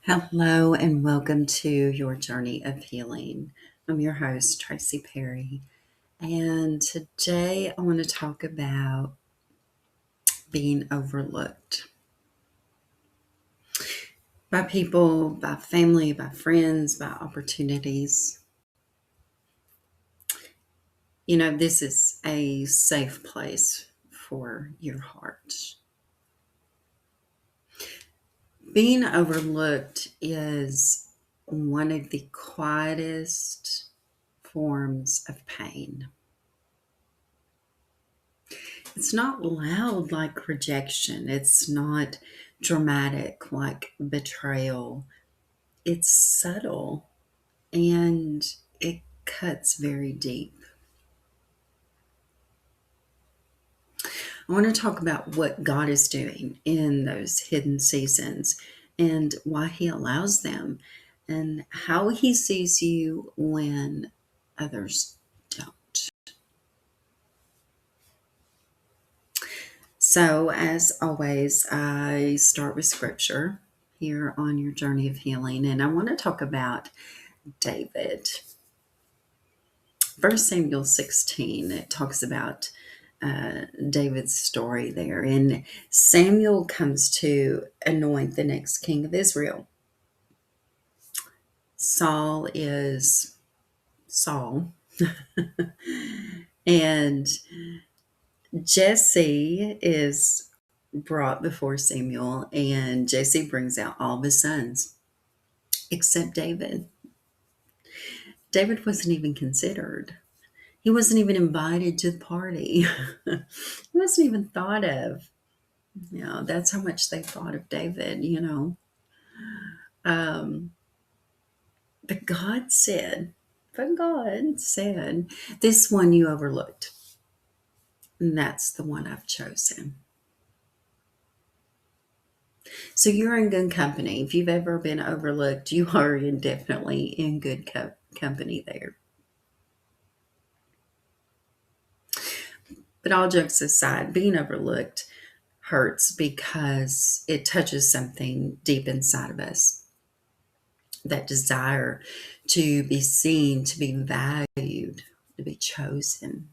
Hello and welcome to your journey of healing. I'm your host, Tracy Perry, and today I want to talk about being overlooked by people, by family, by friends, by opportunities. This is a safe place for your heart. Being overlooked is one of the quietest forms of pain. It's not loud like rejection. It's not dramatic like betrayal. It's subtle and it cuts very deep. I want to talk about what God is doing in those hidden seasons and why He allows them and how He sees you when others don't. So, as always, I start with scripture here on your journey of healing, and I want to talk about David. 1 Samuel 16, it talks about David's story there, and Samuel comes to anoint the next king of Israel. Saul is Saul, and Jesse is brought before Samuel, and Jesse brings out all of his sons except David. David wasn't even considered. He wasn't even invited to the party. He wasn't even thought of. That's how much they thought of David. Um, but God said, this one you overlooked. And that's the one I've chosen. So you're in good company. If you've ever been overlooked, you are definitely in good company there. But all jokes aside, being overlooked hurts because it touches something deep inside of us. That desire to be seen, to be valued, to be chosen.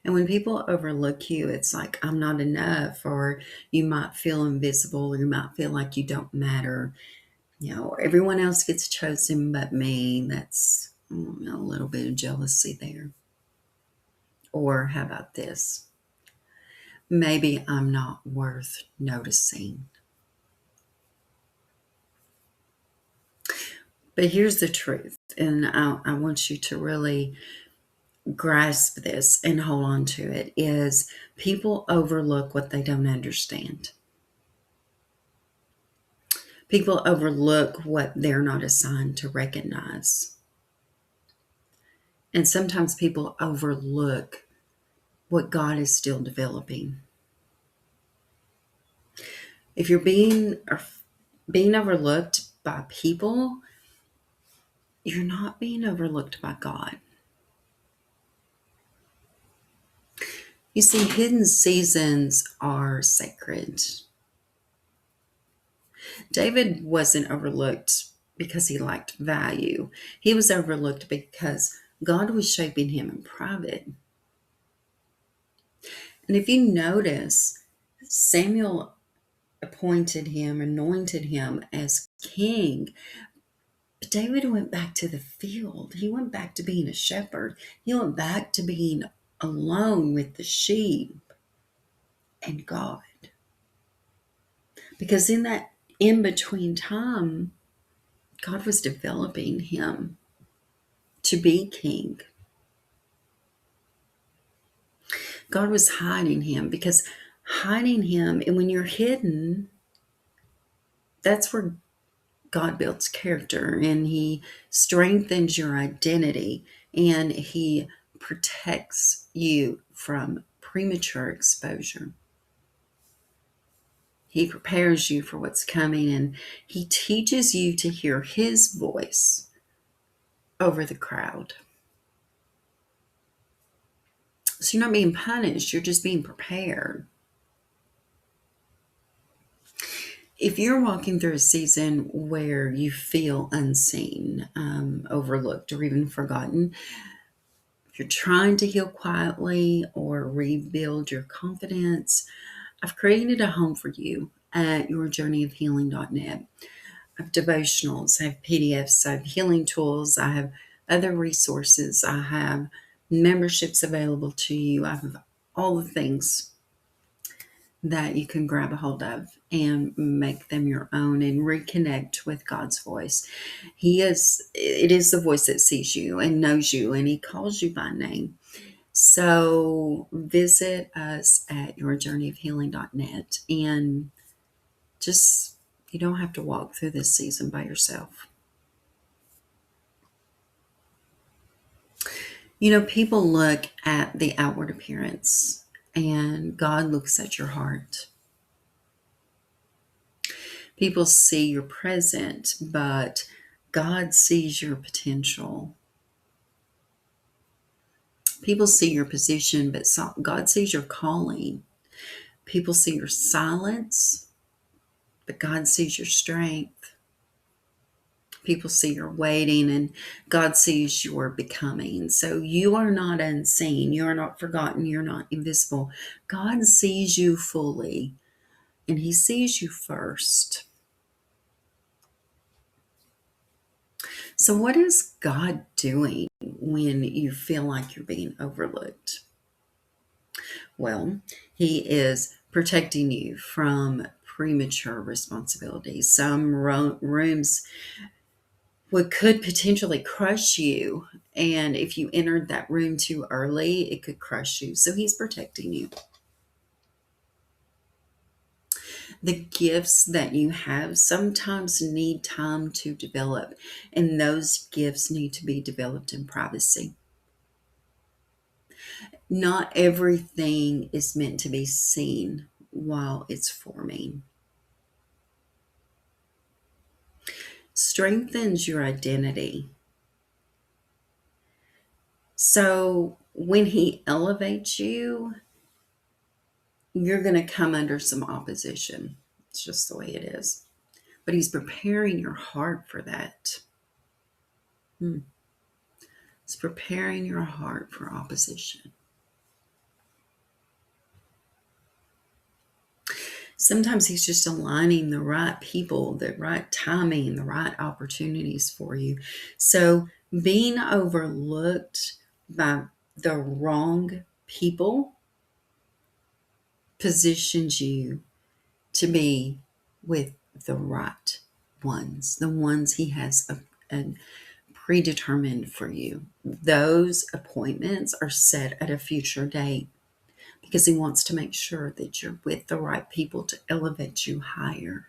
And when people overlook you, it's like, I'm not enough, or you might feel invisible, or you might feel like you don't matter. Everyone else gets chosen but me. That's a little bit of jealousy there. Or how about this? Maybe I'm not worth noticing. But here's the truth, and I want you to really grasp this and hold on to it, is people overlook what they don't understand. People overlook what they're not assigned to recognize. And sometimes people overlook what God is still developing. If you're being overlooked by people, you're not being overlooked by God. You see, hidden seasons are sacred. David wasn't overlooked because he lacked value. He was overlooked because God was shaping him in private. And if you notice, Samuel appointed him, anointed him as king. But David went back to the field. He went back to being a shepherd. He went back to being alone with the sheep and God. Because in that in between time, God was developing him to be king. God was hiding him, because hiding him, and when you're hidden, that's where God builds character, and He strengthens your identity, and He protects you from premature exposure. He prepares you for what's coming, and He teaches you to hear His voice over the crowd. So you're not being punished, you're just being prepared. If you're walking through a season where you feel unseen, overlooked, or even forgotten, if you're trying to heal quietly or rebuild your confidence, I've created a home for you at yourjourneyofhealing.net. I have devotionals, I have PDFs, I have healing tools, I have other resources, I have memberships available to you, I have all the things that you can grab a hold of and make them your own and reconnect with God's voice. It is the voice that sees you and knows you, and He calls you by name. So visit us at yourjourneyofhealing.net, and just, you don't have to walk through this season by yourself. People look at the outward appearance, and God looks at your heart. People see your present, but God sees your potential. People see your position, but God sees your calling. People see your silence, but God sees your strength. People see your waiting, and God sees your becoming. So you are not unseen. You are not forgotten. You're not invisible. God sees you fully, and He sees you first. So, what is God doing when you feel like you're being overlooked? Well, He is protecting you from premature responsibilities. Some rooms could potentially crush you. And if you entered that room too early, it could crush you. So He's protecting you. The gifts that you have sometimes need time to develop, and those gifts need to be developed in privacy. Not everything is meant to be seen while it's forming. Strengthens your identity. So when He elevates you, you're going to come under some opposition. It's just the way it is. But He's preparing your heart for that. He's preparing your heart for opposition. Sometimes He's just aligning the right people, the right timing, the right opportunities for you. So being overlooked by the wrong people positions you to be with the right ones, the ones He has predetermined for you. Those appointments are set at a future date because He wants to make sure that you're with the right people to elevate you higher.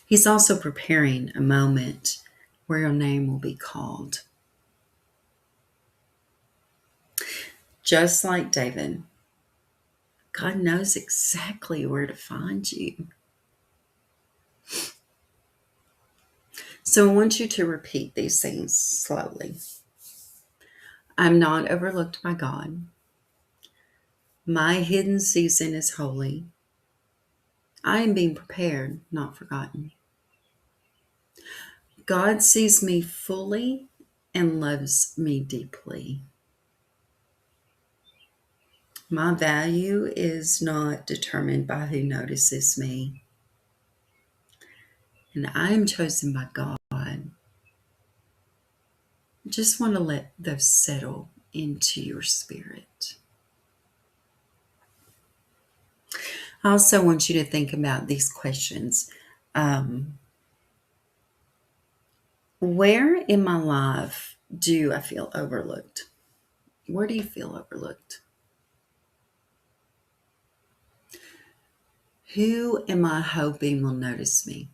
He's also preparing a moment where your name will be called. Just like David, God knows exactly where to find you. So I want you to repeat these things slowly. I'm not overlooked by God. My hidden season is holy. I am being prepared, not forgotten. God sees me fully and loves me deeply. My value is not determined by who notices me, and I am chosen by God. I just want to let those settle into your spirit. I also want you to think about these questions. Where in my life do I feel overlooked? Where do you feel overlooked? Who am I hoping will notice me?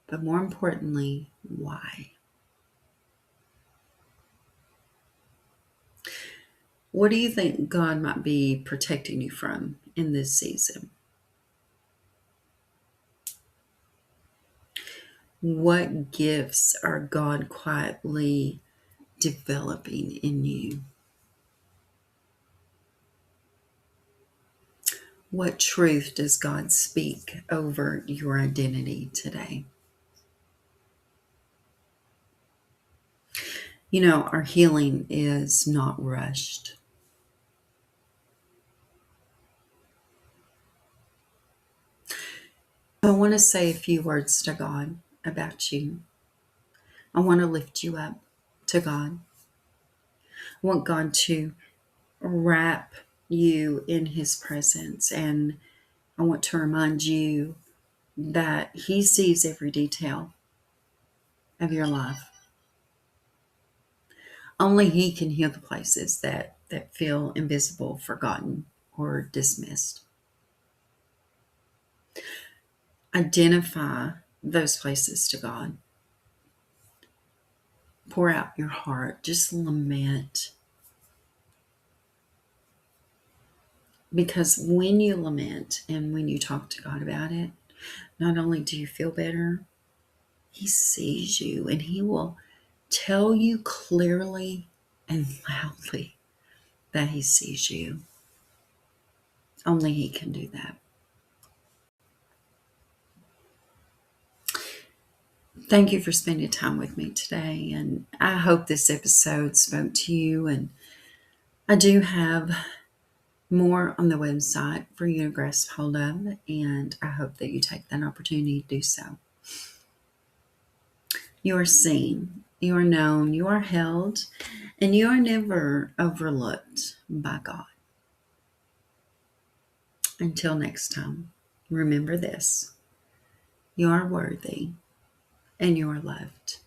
But more importantly, why? What do you think God might be protecting you from in this season? What gifts are God quietly developing in you? What truth does God speak over your identity today? You know, our healing is not rushed. I want to say a few words to God about you. I want to lift you up to God. I want God to wrap you in His presence. And I want to remind you that He sees every detail of your life. Only He can heal the places that feel invisible, forgotten, or dismissed. Identify those places to God. Pour out your heart. Just lament. Because when you lament and when you talk to God about it, not only do you feel better, He sees you and He will tell you clearly and loudly that He sees you. Only He can do that. Thank you for spending time with me today. And I hope this episode spoke to you. And I do have more on the website for you to grasp hold of. And I hope that you take that opportunity to do so. You are seen, you are known, you are held, and you are never overlooked by God. Until next time, remember this: you are worthy and you are loved.